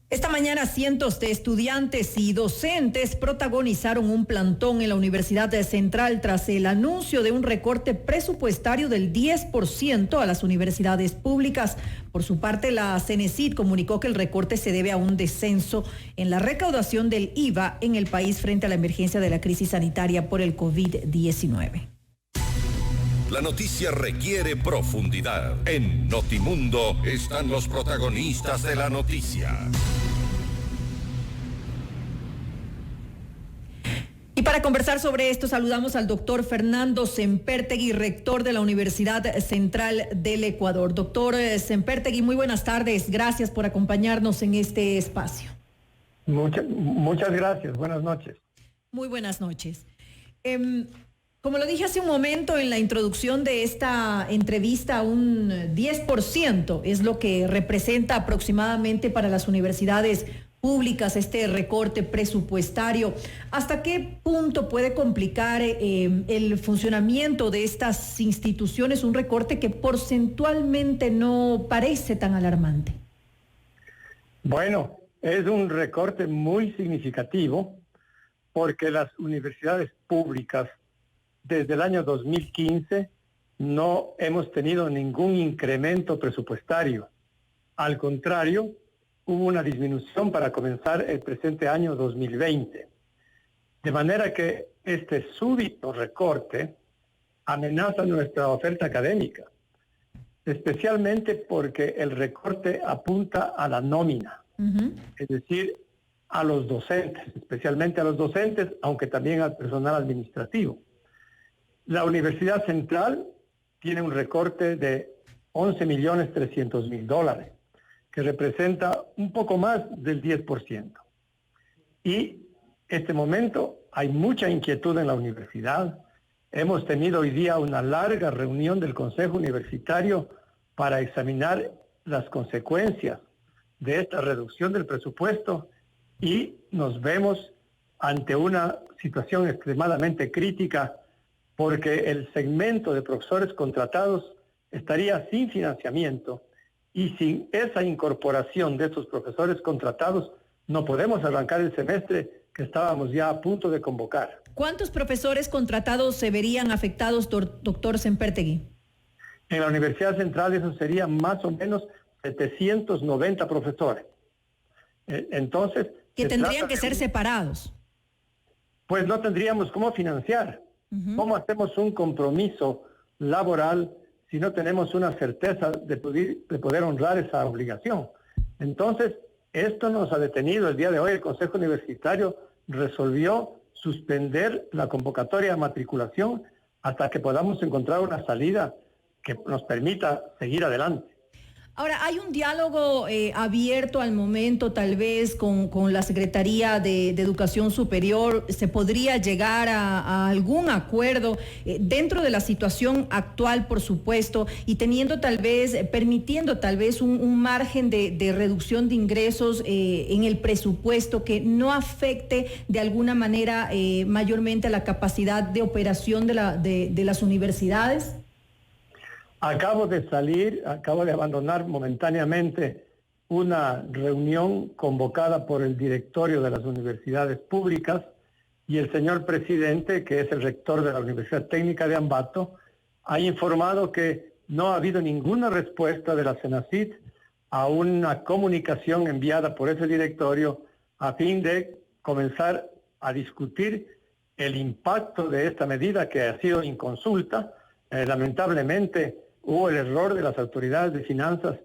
Esta mañana cientos de estudiantes y docentes protagonizaron un plantón en la Universidad Central tras el anuncio de un recorte presupuestario del 10% a las universidades públicas. Por su parte, la CENESID comunicó que el recorte se debe a un descenso en la recaudación del IVA en el país frente a la emergencia de la crisis sanitaria por el COVID-19. La noticia requiere profundidad. En Notimundo están los protagonistas de la noticia. Y para conversar sobre esto, saludamos al doctor Fernando Sempertegui, rector de la Universidad Central del Ecuador. Doctor Sempertegui, muy buenas tardes. Gracias por acompañarnos en este espacio. Muchas gracias. Buenas noches. Muy buenas noches. Como lo dije hace un momento en la introducción de esta entrevista, un 10% es lo que representa aproximadamente para las universidades públicas este recorte presupuestario. ¿Hasta qué punto puede complicar el funcionamiento de estas instituciones un recorte que porcentualmente no parece tan alarmante? Bueno, es un recorte muy significativo porque las universidades públicas desde el año 2015 no hemos tenido ningún incremento presupuestario. Al contrario, hubo una disminución para comenzar el presente año 2020. De manera que este súbito recorte amenaza nuestra oferta académica, especialmente porque el recorte apunta a la nómina, es decir, a los docentes, especialmente a los docentes, aunque también al personal administrativo. La Universidad Central tiene un recorte de $11.300.000, que representa un poco más del 10%. Y este momento hay mucha inquietud en la universidad. Hemos tenido hoy día una larga reunión del Consejo Universitario para examinar las consecuencias de esta reducción del presupuesto y nos vemos ante una situación extremadamente crítica porque el segmento de profesores contratados estaría sin financiamiento y sin esa incorporación de estos profesores contratados no podemos arrancar el semestre que estábamos ya a punto de convocar. ¿Cuántos profesores contratados se verían afectados, doctor Sempertegui? En la Universidad Central eso sería más o menos 790 profesores. Entonces... Que tendrían que ser separados. Pues no tendríamos cómo financiar. ¿Cómo hacemos un compromiso laboral si no tenemos una certeza de poder honrar esa obligación? Entonces, esto nos ha detenido. El día de hoy el Consejo Universitario resolvió suspender la convocatoria de matriculación hasta que podamos encontrar una salida que nos permita seguir adelante. Ahora, ¿hay un diálogo abierto al momento tal vez con la Secretaría de Educación Superior? ¿Se podría llegar a algún acuerdo dentro de la situación actual, por supuesto, y teniendo tal vez, permitiendo tal vez un margen de reducción de ingresos en el presupuesto que no afecte de alguna manera mayormente a la capacidad de operación de las universidades? Acabo de abandonar momentáneamente una reunión convocada por el directorio de las universidades públicas y el señor presidente, que es el rector de la Universidad Técnica de Ambato, ha informado que no ha habido ninguna respuesta de la CENACID a una comunicación enviada por ese directorio a fin de comenzar a discutir el impacto de esta medida que ha sido inconsulta. Lamentablemente, hubo el error de las autoridades de finanzas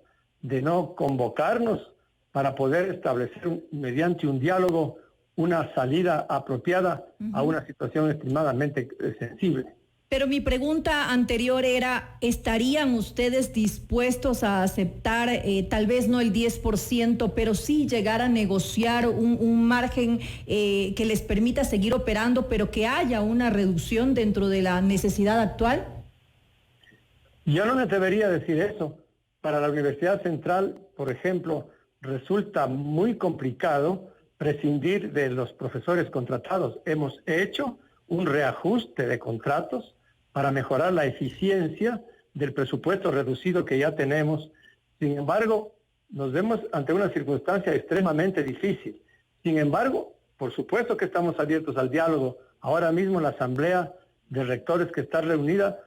de no convocarnos para poder establecer mediante un diálogo una salida apropiada a una situación extremadamente sensible. Pero mi pregunta anterior era, ¿estarían ustedes dispuestos a aceptar tal vez no el 10%, pero sí llegar a negociar un margen que les permita seguir operando, pero que haya una reducción dentro de la necesidad actual? Yo no me atrevería a decir eso. Para la Universidad Central, por ejemplo, resulta muy complicado prescindir de los profesores contratados. Hemos hecho un reajuste de contratos para mejorar la eficiencia del presupuesto reducido que ya tenemos. Sin embargo, nos vemos ante una circunstancia extremadamente difícil. Sin embargo, por supuesto que estamos abiertos al diálogo. Ahora mismo la Asamblea de Rectores que está reunida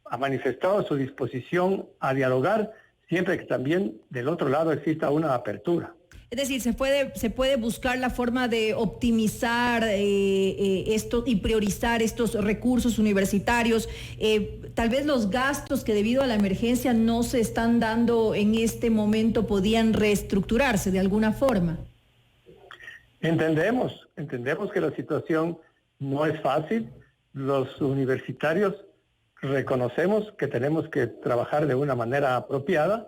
ha manifestado su disposición a dialogar, siempre que también del otro lado exista una apertura. Es decir, se puede buscar la forma de optimizar esto y priorizar estos recursos universitarios. Tal vez los gastos que debido a la emergencia no se están dando en este momento podían reestructurarse de alguna forma. Entendemos que la situación no es fácil. Los universitarios reconocemos que tenemos que trabajar de una manera apropiada,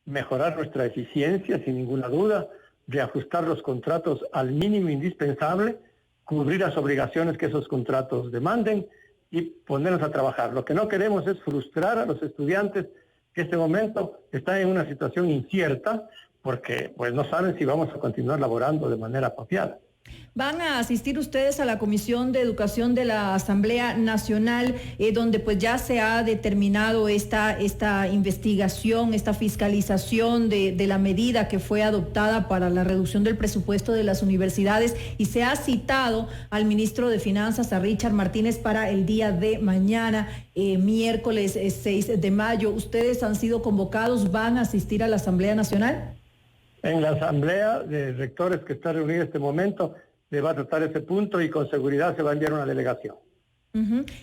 mejorar nuestra eficiencia sin ninguna duda, reajustar los contratos al mínimo indispensable, cubrir las obligaciones que esos contratos demanden y ponernos a trabajar. Lo que no queremos es frustrar a los estudiantes que en este momento están en una situación incierta porque pues no saben si vamos a continuar laborando de manera apropiada. ¿Van a asistir ustedes a la Comisión de Educación de la Asamblea Nacional, donde pues ya se ha determinado esta investigación, esta fiscalización de la medida que fue adoptada para la reducción del presupuesto de las universidades y se ha citado al ministro de Finanzas, a Richard Martínez, para el día de mañana, miércoles 6 de mayo? ¿Ustedes han sido convocados? ¿Van a asistir a la Asamblea Nacional? En la Asamblea de Rectores que está reunida en este momento se va a tratar ese punto y con seguridad se va a enviar una delegación.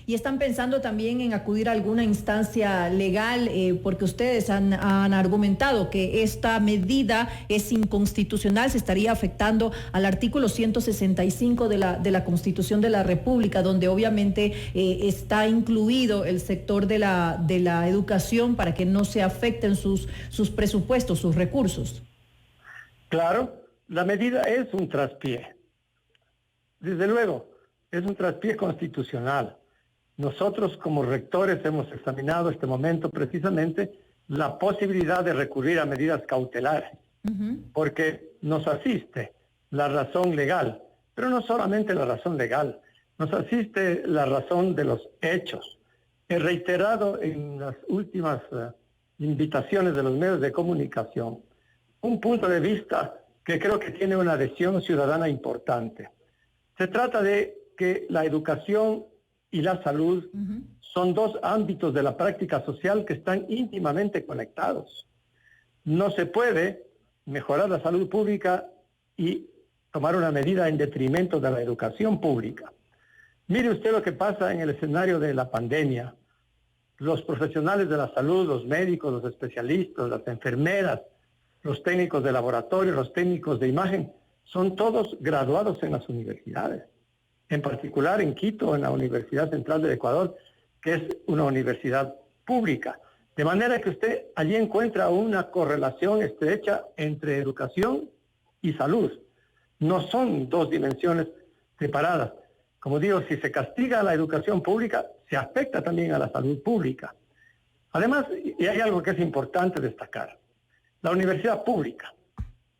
¿Y están pensando también en acudir a alguna instancia legal? Porque ustedes han argumentado que esta medida es inconstitucional, se estaría afectando al artículo 165 de la Constitución de la República, donde obviamente está incluido el sector de la educación para que no se afecten sus presupuestos, sus recursos. Claro, la medida es un traspié. Desde luego, es un traspié constitucional. Nosotros como rectores hemos examinado este momento precisamente la posibilidad de recurrir a medidas cautelares, porque nos asiste la razón legal, pero no solamente la razón legal, nos asiste la razón de los hechos. He reiterado en las últimas invitaciones de los medios de comunicación un punto de vista que creo que tiene una adhesión ciudadana importante. Se trata de que la educación y la salud son dos ámbitos de la práctica social que están íntimamente conectados. No se puede mejorar la salud pública y tomar una medida en detrimento de la educación pública. Mire usted lo que pasa en el escenario de la pandemia. Los profesionales de la salud, los médicos, los especialistas, las enfermeras, los técnicos de laboratorio, los técnicos de imagen, son todos graduados en las universidades. En particular en Quito, en la Universidad Central del Ecuador, que es una universidad pública. De manera que usted allí encuentra una correlación estrecha entre educación y salud. No son dos dimensiones separadas. Como digo, si se castiga a la educación pública, se afecta también a la salud pública. Además, y hay algo que es importante destacar, la universidad pública,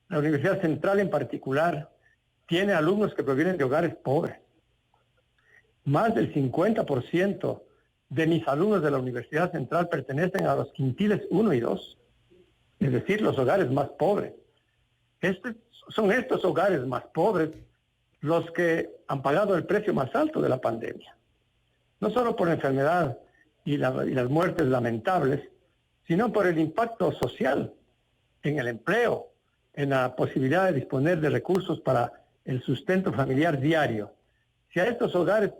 la Universidad Central en particular, tiene alumnos que provienen de hogares pobres. Más del 50% de mis alumnos de la Universidad Central pertenecen a los quintiles 1 y 2, es decir, los hogares más pobres. Son estos hogares más pobres los que han pagado el precio más alto de la pandemia. No solo por la enfermedad y las muertes lamentables, sino por el impacto social en el empleo, en la posibilidad de disponer de recursos para el sustento familiar diario. Si a estos hogares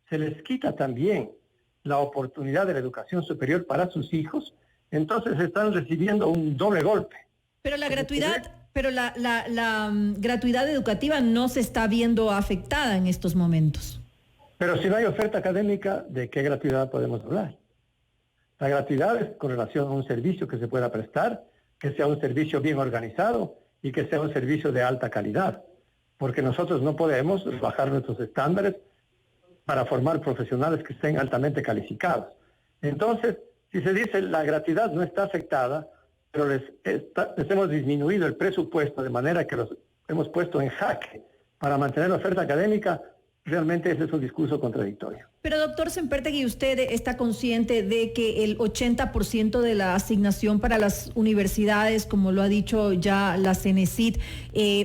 se les quita también la oportunidad de la educación superior para sus hijos, entonces están recibiendo un doble golpe. Pero la gratuidad, gratuidad educativa no se está viendo afectada en estos momentos. Pero si no hay oferta académica, ¿de qué gratuidad podemos hablar? La gratuidad es con relación a un servicio que se pueda prestar, que sea un servicio bien organizado y que sea un servicio de alta calidad, porque nosotros no podemos bajar nuestros estándares para formar profesionales que estén altamente calificados. Entonces, si se dice la gratuidad no está afectada, pero les hemos disminuido el presupuesto de manera que los hemos puesto en jaque para mantener la oferta académica, realmente ese es un discurso contradictorio. Pero doctor Sempertegui, ¿usted está consciente de que el 80% de la asignación para las universidades, como lo ha dicho ya la CENESID,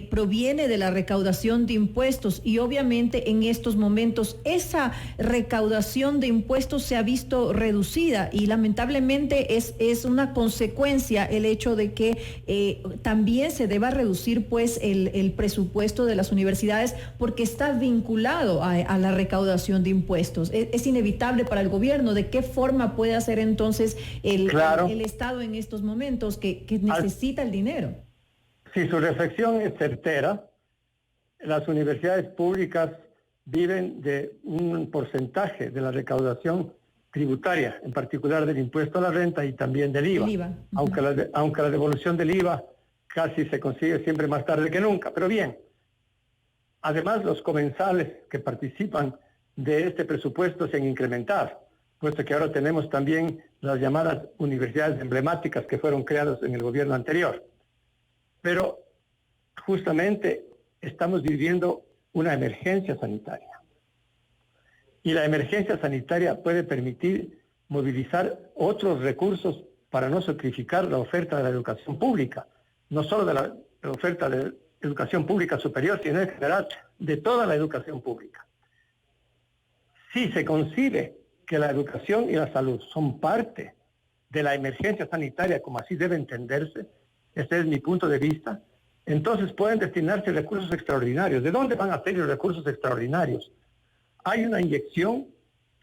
proviene de la recaudación de impuestos? Y obviamente en estos momentos esa recaudación de impuestos se ha visto reducida y lamentablemente es una consecuencia el hecho de que también se deba reducir pues el presupuesto de las universidades porque está vinculado a la recaudación de impuestos. Es inevitable para el gobierno. ¿De qué forma puede hacer entonces el Estado en estos momentos que necesita el dinero? Si su reflexión es certera, las universidades públicas viven de un porcentaje de la recaudación tributaria, en particular del impuesto a la renta y también del IVA. Uh-huh. Aunque la devolución del IVA casi se consigue siempre más tarde que nunca. Pero bien, además los comensales que participan de este presupuesto se han incrementado, puesto que ahora tenemos también las llamadas universidades emblemáticas que fueron creadas en el gobierno anterior. Pero justamente estamos viviendo una emergencia sanitaria. Y la emergencia sanitaria puede permitir movilizar otros recursos para no sacrificar la oferta de la educación pública, no solo de la oferta de educación pública superior, sino en general de toda la educación pública. Si se concibe que la educación y la salud son parte de la emergencia sanitaria, como así debe entenderse, este es mi punto de vista, entonces pueden destinarse recursos extraordinarios. ¿De dónde van a salir los recursos extraordinarios? Hay una inyección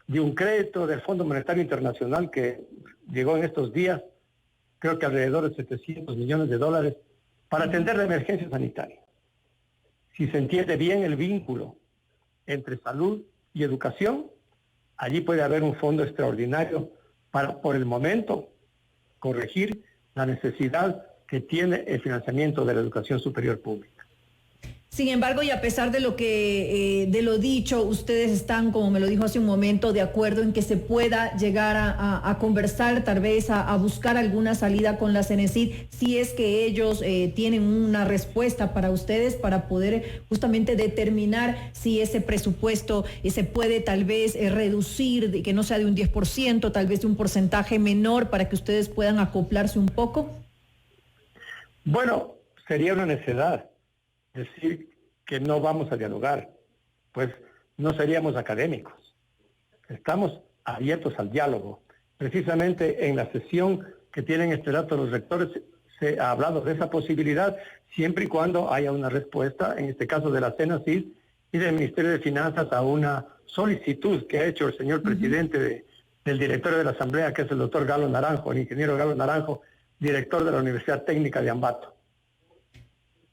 de un crédito del Fondo Monetario Internacional que llegó en estos días, creo que alrededor de $700 millones, para atender la emergencia sanitaria. Si se entiende bien el vínculo entre salud y educación, allí puede haber un fondo extraordinario para, por el momento, corregir la necesidad que tiene el financiamiento de la educación superior pública. Sin embargo, y a pesar de lo dicho, ustedes están, como me lo dijo hace un momento, de acuerdo en que se pueda llegar a conversar, tal vez a buscar alguna salida con la CENESID, si es que ellos tienen una respuesta para ustedes para poder justamente determinar si ese presupuesto se puede tal vez reducir, que no sea de un 10%, tal vez de un porcentaje menor para que ustedes puedan acoplarse un poco. Bueno, sería una necedad decir que no vamos a dialogar, pues no seríamos académicos. Estamos abiertos al diálogo. Precisamente en la sesión que tienen este dato los rectores se ha hablado de esa posibilidad, siempre y cuando haya una respuesta, en este caso de la CENESID y del Ministerio de Finanzas, a una solicitud que ha hecho el señor presidente del directorio de la Asamblea, que es el doctor Galo Naranjo, el ingeniero Galo Naranjo, director de la Universidad Técnica de Ambato.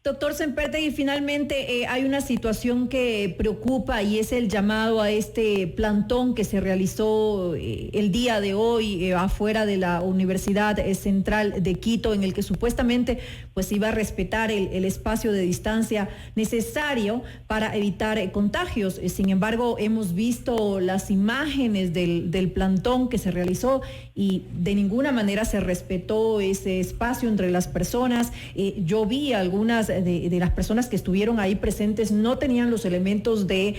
Doctor Sempertegui, finalmente hay una situación que preocupa y es el llamado a este plantón que se realizó el día de hoy afuera de la Universidad Central de Quito, en el que supuestamente pues iba a respetar el espacio de distancia necesario para evitar contagios. Sin embargo, hemos visto las imágenes del plantón que se realizó y de ninguna manera se respetó ese espacio entre las personas. Yo vi algunas de las personas que estuvieron ahí presentes no tenían los elementos de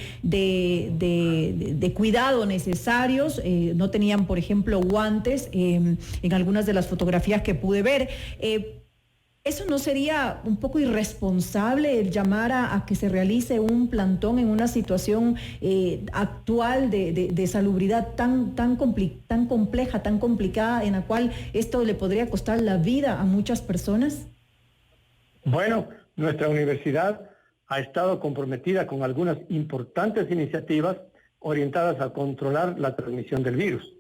cuidado necesarios, no tenían, por ejemplo, guantes en algunas de las fotografías que pude ver. ¿Eso no sería un poco irresponsable el llamar a que se realice un plantón en una situación actual de salubridad tan compleja, tan complicada, en la cual esto le podría costar la vida a muchas personas? Bueno, nuestra universidad ha estado comprometida con algunas importantes iniciativas orientadas a controlar la transmisión del virus.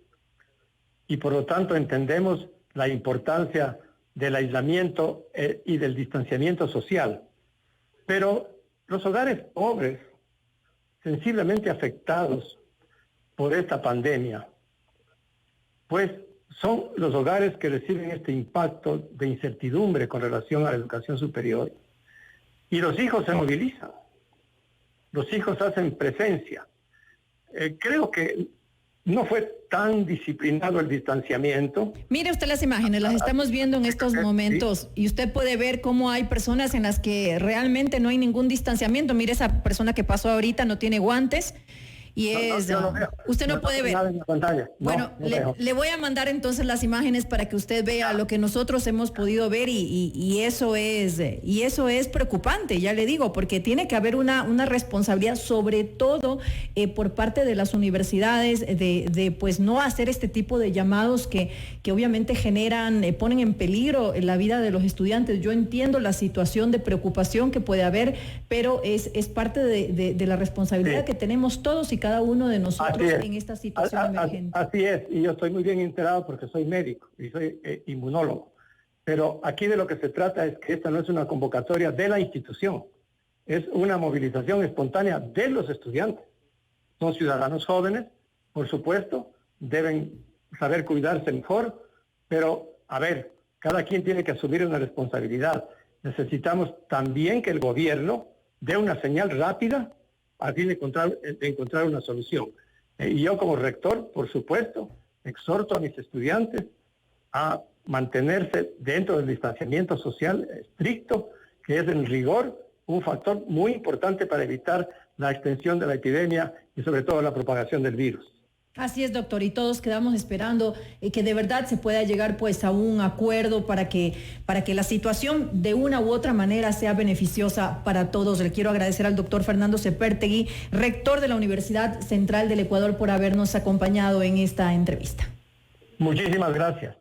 Y por lo tanto entendemos la importancia del aislamiento y del distanciamiento social. Pero los hogares pobres, sensiblemente afectados por esta pandemia, pues son los hogares que reciben este impacto de incertidumbre con relación a la educación superior. Y los hijos se movilizan, los hijos hacen presencia. Creo que no fue tan disciplinado el distanciamiento. Mire usted las imágenes, las estamos viendo en estos momentos, y usted puede ver cómo hay personas en las que realmente no hay ningún distanciamiento. Mire, esa persona que pasó ahorita no tiene guantes Y es, yo no veo. usted no puede ver. Nada en la pantalla. Bueno, le voy a mandar entonces las imágenes para que usted vea lo que nosotros hemos podido ver y eso es preocupante, ya le digo, porque tiene que haber una responsabilidad, sobre todo por parte de las universidades, de pues no hacer este tipo de llamados que obviamente ponen en peligro la vida de los estudiantes. Yo entiendo la situación de preocupación que puede haber, pero es parte de la responsabilidad que tenemos todos y cada uno de nosotros en esta situación emergente. Así es, y yo estoy muy bien enterado porque soy médico y soy inmunólogo. Pero aquí de lo que se trata es que esta no es una convocatoria de la institución, es una movilización espontánea de los estudiantes. Son ciudadanos jóvenes, por supuesto, deben saber cuidarse mejor, pero a ver, cada quien tiene que asumir una responsabilidad. Necesitamos también que el gobierno dé una señal rápida a fin de encontrar una solución. Y yo como rector, por supuesto, exhorto a mis estudiantes a mantenerse dentro del distanciamiento social estricto, que es en rigor un factor muy importante para evitar la extensión de la epidemia y sobre todo la propagación del virus. Así es, doctor, y todos quedamos esperando que de verdad se pueda llegar pues a un acuerdo para que la situación de una u otra manera sea beneficiosa para todos. Le quiero agradecer al doctor Fernando Sepertegui, rector de la Universidad Central del Ecuador, por habernos acompañado en esta entrevista. Muchísimas gracias.